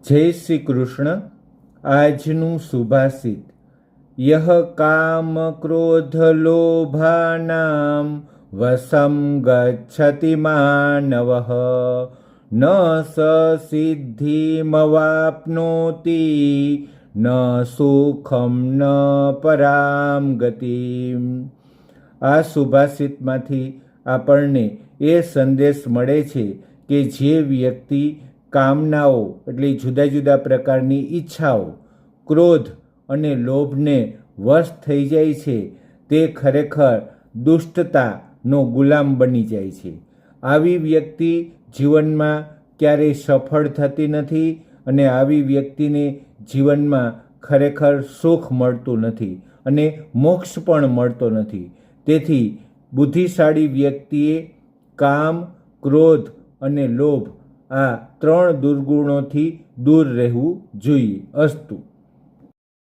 જય શ્રી કૃષ્ણ. આજનું સુભાષિત: યહ કામ ક્રોધ લોભાનામ વશમ ગચ્છતિ માનવઃ ન સ સિદ્ધિમવાપ્નોતિ ન સુખમ ન પરામ ગતિમ. આ સુભાષિતમાંથી આપણને એ સંદેશ મળે છે કે જે વ્યક્તિ કામનાઓ એટલે જુદા જુદા પ્રકારની ઈચ્છાઓ, ક્રોધ અને લોભને વશ થઈ જાય છે તે ખરેખર દુષ્ટતાનો ગુલામ બની જાય છે. આવી વ્યક્તિ જીવનમાં ક્યારેય સફળ થતી નથી અને આવી વ્યક્તિને જીવનમાં ખરેખર સુખ મળતું નથી અને મોક્ષ પણ મળતો નથી. તેથી બુદ્ધિશાળી વ્યક્તિએ કામ, ક્રોધ અને લોભ આ ત્રણ દુર્ગુણોથી દૂર રહેવું જોઈએ. અસ્તુ.